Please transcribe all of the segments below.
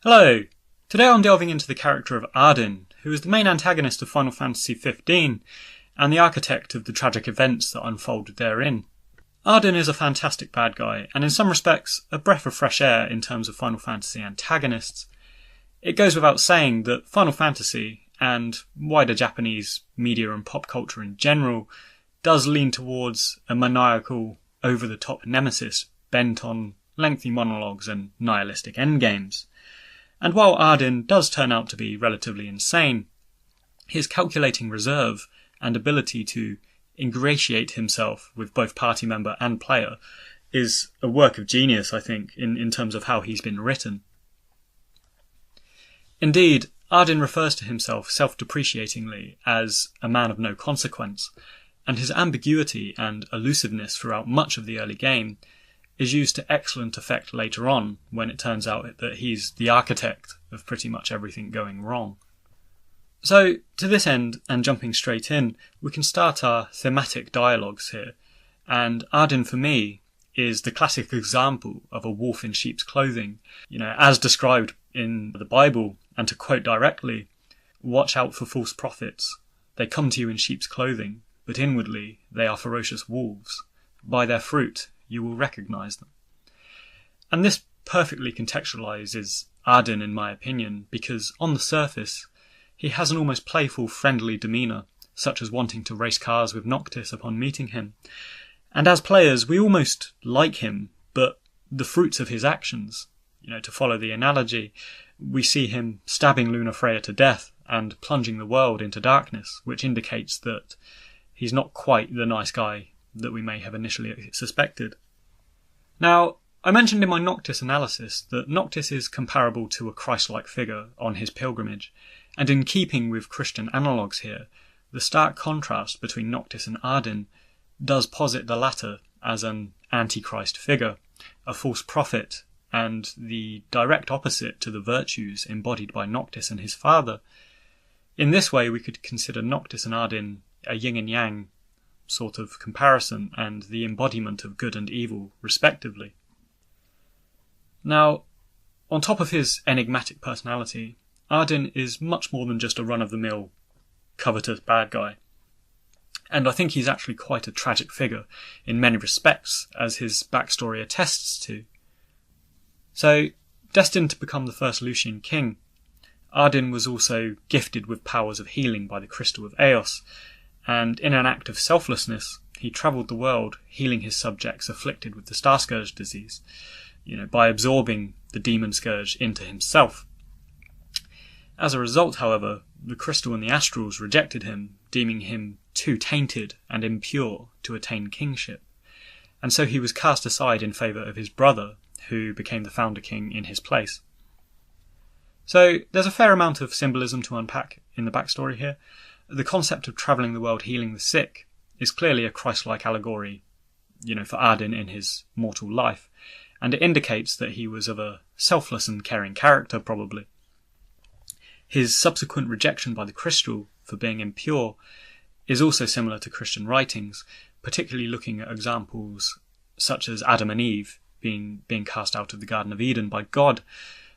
Hello! Today I'm delving into the character of Ardyn, who is the main antagonist of Final Fantasy XV, and the architect of the tragic events that unfolded therein. Ardyn is a fantastic bad guy, and in some respects a breath of fresh air in terms of Final Fantasy antagonists. It goes without saying that Final Fantasy, and wider Japanese media and pop culture in general, does lean towards a maniacal, over-the-top nemesis bent on lengthy monologues and nihilistic endgames. And while Ardyn does turn out to be relatively insane, his calculating reserve and ability to ingratiate himself with both party member and player is a work of genius, I think, in terms of how he's been written. Indeed, Ardyn refers to himself self-depreciatingly as a man of no consequence, and his ambiguity and elusiveness throughout much of the early game is used to excellent effect later on when it turns out that he's the architect of pretty much everything going wrong. So, to this end, and jumping straight in, we can start our thematic dialogues here, and Ardyn for me is the classic example of a wolf in sheep's clothing, as described in the Bible, and to quote directly, "Watch out for false prophets. They come to you in sheep's clothing, but inwardly they are ferocious wolves. By their fruit you will recognise them." And this perfectly contextualises Ardyn in my opinion, because on the surface he has an almost playful, friendly demeanour, such as wanting to race cars with Noctis upon meeting him. And as players we almost like him, but the fruits of his actions, to follow the analogy, we see him stabbing Lunafreya to death and plunging the world into darkness, which indicates that he's not quite the nice guy that we may have initially suspected. Now, I mentioned in my Noctis analysis that Noctis is comparable to a Christ-like figure on his pilgrimage, and in keeping with Christian analogues here, the stark contrast between Noctis and Ardyn does posit the latter as an antichrist figure, a false prophet, and the direct opposite to the virtues embodied by Noctis and his father. In this way we could consider Noctis and Ardyn a yin and yang sort of comparison, and the embodiment of good and evil, respectively. Now, on top of his enigmatic personality, Ardyn is much more than just a run-of-the-mill, covetous bad guy. And I think he's actually quite a tragic figure in many respects, as his backstory attests to. So, destined to become the first Lucian king, Ardyn was also gifted with powers of healing by the Crystal of Eos, and in an act of selflessness, he travelled the world healing his subjects afflicted with the Star Scourge disease, by absorbing the demon scourge into himself. As a result, however, the Crystal and the Astrals rejected him, deeming him too tainted and impure to attain kingship, and so he was cast aside in favour of his brother, who became the founder king in his place. So there's a fair amount of symbolism to unpack in the backstory here. The concept of travelling the world healing the sick is clearly a Christ-like allegory, for Ardyn in his mortal life, and it indicates that he was of a selfless and caring character, probably. His subsequent rejection by the Crystal for being impure is also similar to Christian writings, particularly looking at examples such as Adam and Eve being cast out of the Garden of Eden by God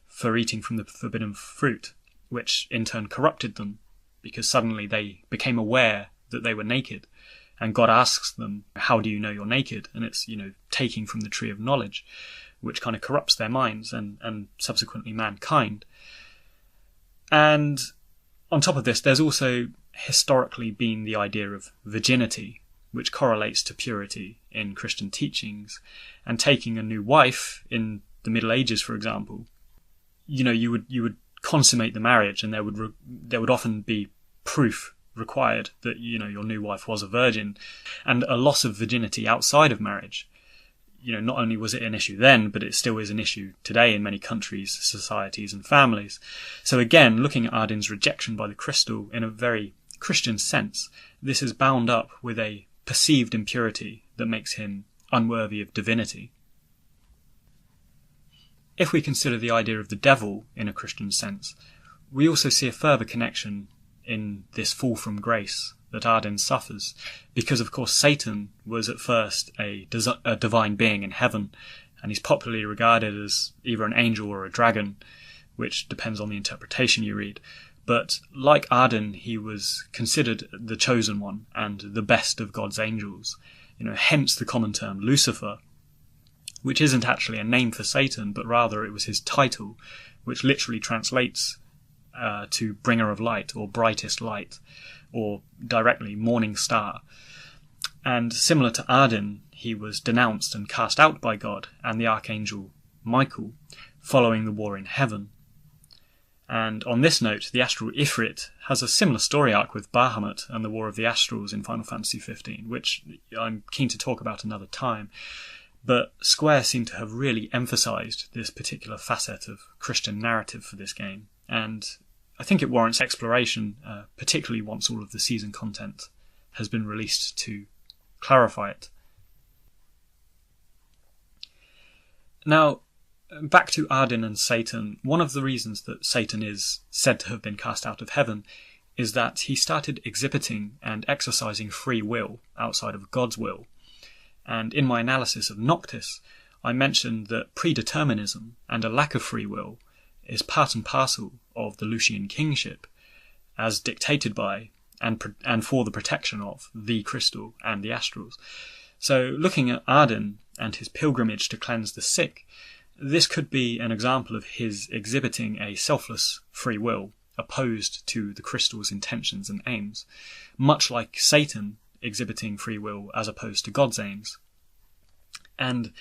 for eating from the forbidden fruit, which in turn corrupted them, because suddenly they became aware that they were naked, and God asks them, "How do you know you're naked?" And it's, taking from the tree of knowledge, which kind of corrupts their minds and subsequently mankind. And on top of this, there's also historically been the idea of virginity, which correlates to purity in Christian teachings, and taking a new wife in the Middle Ages, for example, you would consummate the marriage, and there would often be proof required that your new wife was a virgin, and a loss of virginity outside of marriage. Not only was it an issue then, but it still is an issue today in many countries, societies, and families. So again, looking at Ardyn's rejection by the Crystal in a very Christian sense, this is bound up with a perceived impurity that makes him unworthy of divinity. If we consider the idea of the devil in a Christian sense, we also see a further connection in this fall from grace that Ardyn suffers, because of course Satan was at first a divine being in heaven, and he's popularly regarded as either an angel or a dragon, which depends on the interpretation you read. But like Ardyn, he was considered the chosen one and the best of God's angels. Hence the common term Lucifer, which isn't actually a name for Satan, but rather it was his title, which literally translates to bringer of light or brightest light, or directly morning star. And similar to Ardyn, he was denounced and cast out by God and the archangel Michael following the war in heaven. And on this note, the astral Ifrit has a similar story arc with Bahamut and the War of the Astrals in Final Fantasy XV, which I'm keen to talk about another time. But Square seem to have really emphasised this particular facet of Christian narrative for this game, and I think it warrants exploration, particularly once all of the season content has been released to clarify it. Now, back to Ardyn and Satan, one of the reasons that Satan is said to have been cast out of heaven is that he started exhibiting and exercising free will outside of God's will. And in my analysis of Noctis, I mentioned that predeterminism and a lack of free will is part and parcel of the Lucian kingship, as dictated by and for the protection of the crystal and the astrals. So looking at Ardyn and his pilgrimage to cleanse the sick, this could be an example of his exhibiting a selfless free will opposed to the crystal's intentions and aims, much like Satan exhibiting free will as opposed to God's aims. And,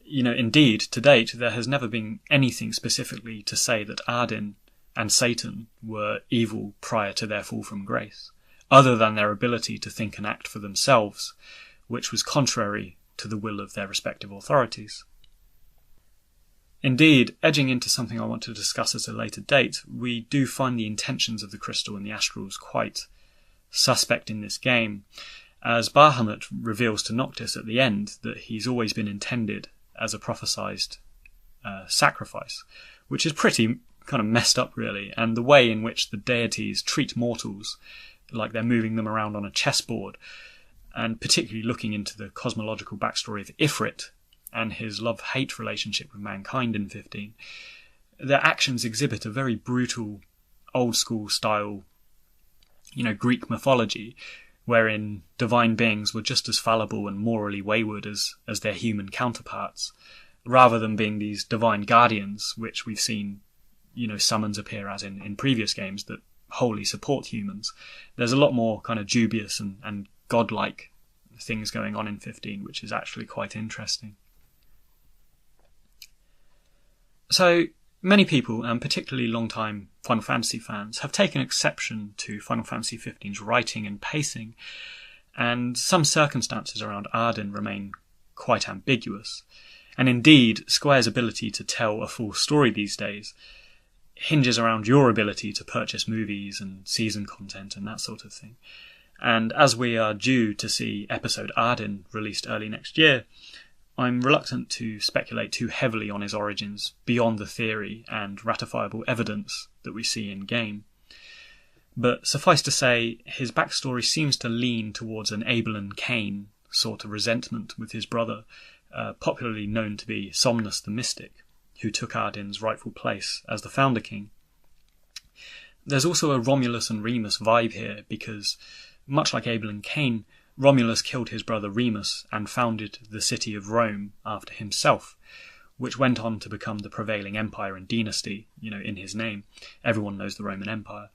indeed, to date, there has never been anything specifically to say that Ardyn and Satan were evil prior to their fall from grace, other than their ability to think and act for themselves, which was contrary to the will of their respective authorities. Indeed, edging into something I want to discuss at a later date, we do find the intentions of the crystal and the astrals quite suspect in this game, as Bahamut reveals to Noctis at the end that he's always been intended as a prophesized sacrifice, which is pretty kind of messed up really, and the way in which the deities treat mortals like they're moving them around on a chessboard, and particularly looking into the cosmological backstory of Ifrit and his love-hate relationship with mankind in 15, their actions exhibit a very brutal, old-school style, Greek mythology, wherein divine beings were just as fallible and morally wayward as their human counterparts, rather than being these divine guardians, which we've seen, summons appear as in previous games that wholly support humans. There's a lot more kind of dubious and godlike things going on in 15, which is actually quite interesting. So, many people, and particularly long-time Final Fantasy fans, have taken exception to Final Fantasy XV's writing and pacing, and some circumstances around Ardyn remain quite ambiguous. And indeed, Square's ability to tell a full story these days hinges around your ability to purchase movies and season content and that sort of thing. And as we are due to see episode Ardyn released early next year, I'm reluctant to speculate too heavily on his origins beyond the theory and ratifiable evidence that we see in-game. But suffice to say, his backstory seems to lean towards an Abel and Cain sort of resentment with his brother, popularly known to be Somnus the Mystic, who took Ardyn's rightful place as the Founder King. There's also a Romulus and Remus vibe here, because, much like Abel and Cain, Romulus killed his brother Remus and founded the city of Rome after himself, which went on to become the prevailing empire and dynasty, in his name. Everyone knows the Roman Empire.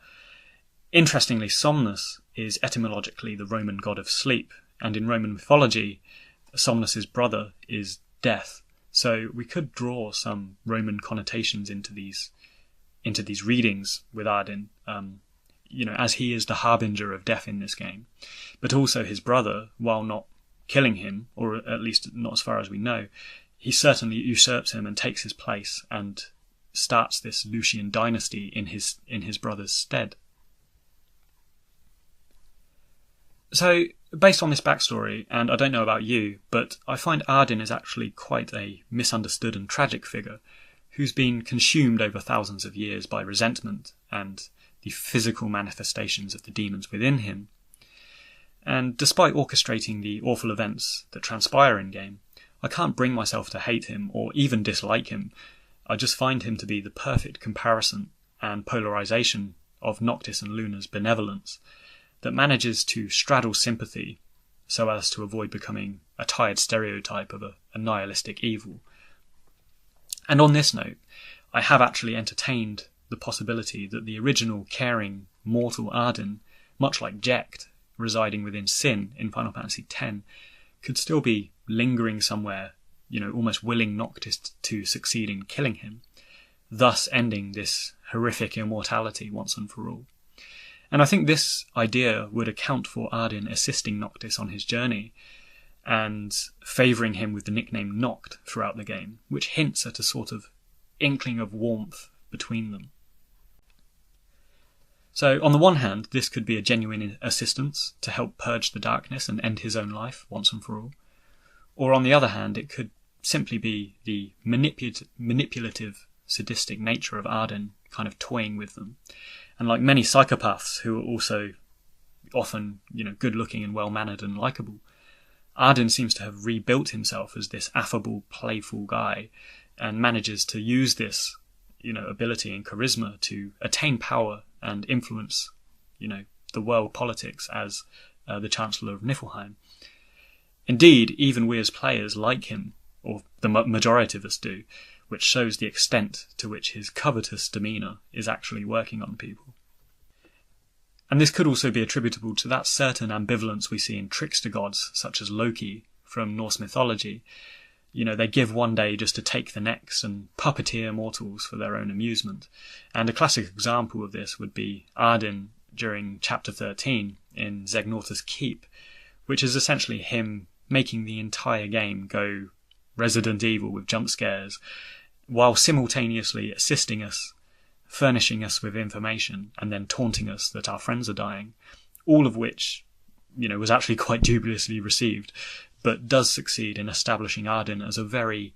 Interestingly, Somnus is etymologically the Roman god of sleep, and in Roman mythology, Somnus's brother is death. So we could draw some Roman connotations into these readings with Ardyn, as he is the harbinger of death in this game. But also his brother, while not killing him, or at least not as far as we know, he certainly usurps him and takes his place and starts this Lucian dynasty in his brother's stead. So, based on this backstory, and I don't know about you, but I find Ardyn is actually quite a misunderstood and tragic figure who's been consumed over thousands of years by resentment and the physical manifestations of the demons within him. And despite orchestrating the awful events that transpire in-game, I can't bring myself to hate him or even dislike him, I just find him to be the perfect comparison and polarization of Noctis and Luna's benevolence that manages to straddle sympathy so as to avoid becoming a tired stereotype of a nihilistic evil. And on this note, I have actually entertained the possibility that the original caring mortal Ardyn, much like Jecht, residing within Sin in Final Fantasy X, could still be lingering somewhere, almost willing Noctis to succeed in killing him, thus ending this horrific immortality once and for all. And I think this idea would account for Ardyn assisting Noctis on his journey and favouring him with the nickname Noct throughout the game, which hints at a sort of inkling of warmth between them. So on the one hand, this could be a genuine assistance to help purge the darkness and end his own life once and for all. Or on the other hand, it could simply be the manipulative, sadistic nature of Ardyn kind of toying with them. And like many psychopaths who are also often, good-looking and well-mannered and likeable, Ardyn seems to have rebuilt himself as this affable, playful guy and manages to use this, ability and charisma to attain power and influence, the world politics as the Chancellor of Niflheim. Indeed, even we as players like him, or the majority of us do, which shows the extent to which his covetous demeanour is actually working on people. And this could also be attributable to that certain ambivalence we see in trickster gods, such as Loki from Norse mythology. They give one day just to take the next and puppeteer mortals for their own amusement. And a classic example of this would be Ardyn during Chapter 13 in Xegnorta's Keep, which is essentially him making the entire game go Resident Evil with jump scares, while simultaneously assisting us, furnishing us with information, and then taunting us that our friends are dying, all of which, was actually quite dubiously received, but does succeed in establishing Ardyn as a very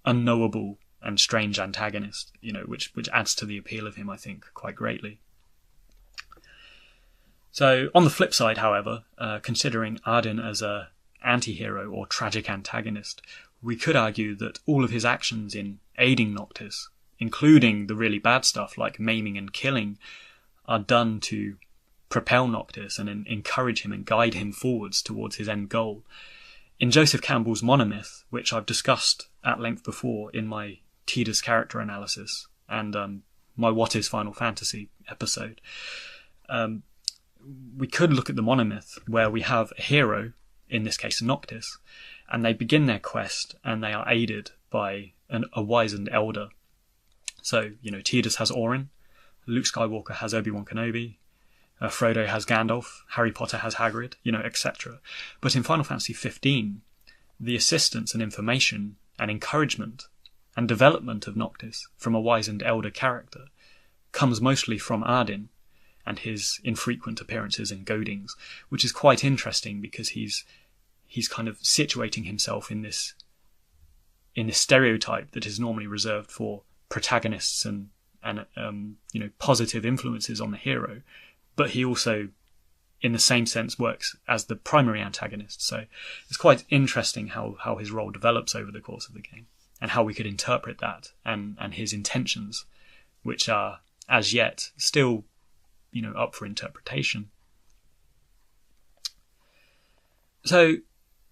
unknowable and strange antagonist, which adds to the appeal of him, I think, quite greatly. So, on the flip side, however, considering Ardyn as a anti-hero or tragic antagonist, we could argue that all of his actions in aiding Noctis, including the really bad stuff like maiming and killing, are done to propel Noctis and encourage him and guide him forwards towards his end goal. In Joseph Campbell's Monomyth, which I've discussed at length before in my Tidus character analysis and my What is Final Fantasy episode, we could look at the Monomyth where we have a hero, in this case Noctis, and they begin their quest and they are aided by a wizened elder. So, Tidus has Orin, Luke Skywalker has Obi-Wan Kenobi, Frodo has Gandalf, Harry Potter has Hagrid, etc. But in Final Fantasy 15, the assistance and information and encouragement and development of Noctis from a wizened elder character comes mostly from Ardyn and his infrequent appearances and goadings, which is quite interesting because he's kind of situating himself in this stereotype that is normally reserved for protagonists and positive influences on the hero, but he also, in the same sense, works as the primary antagonist. So it's quite interesting how his role develops over the course of the game, and how we could interpret that and his intentions, which are, as yet, still, up for interpretation. So,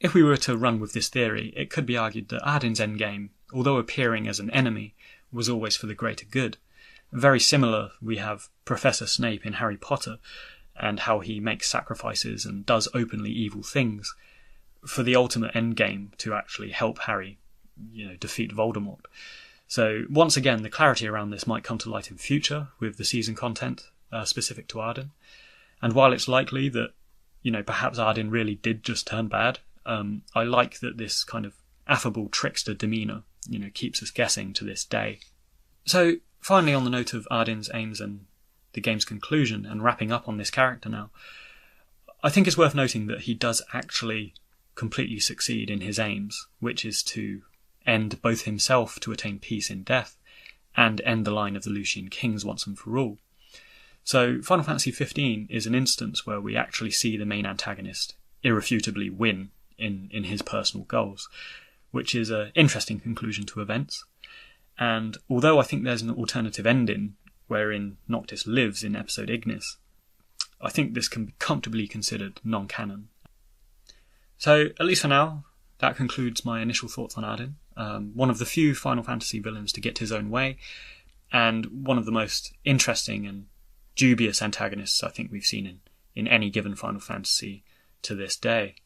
if we were to run with this theory, it could be argued that Ardyn's endgame, although appearing as an enemy, was always for the greater good. Very similar, we have Professor Snape in Harry Potter, and how he makes sacrifices and does openly evil things for the ultimate endgame to actually help Harry, defeat Voldemort. So once again, the clarity around this might come to light in future with the season content specific to Ardyn. And while it's likely that, perhaps Ardyn really did just turn bad, I like that this kind of affable trickster demeanour, keeps us guessing to this day. So, finally, on the note of Ardyn's aims and the game's conclusion, and wrapping up on this character now, I think it's worth noting that he does actually completely succeed in his aims, which is to end both himself to attain peace in death, and end the line of the Lucian kings once and for all. So, Final Fantasy XV is an instance where we actually see the main antagonist irrefutably win in his personal goals, which is an interesting conclusion to events. And although I think there's an alternative ending wherein Noctis lives in episode Ignis, I think this can be comfortably considered non-canon. So, at least for now, that concludes my initial thoughts on Ardyn. One of the few Final Fantasy villains to get his own way, and one of the most interesting and dubious antagonists I think we've seen in any given Final Fantasy to this day.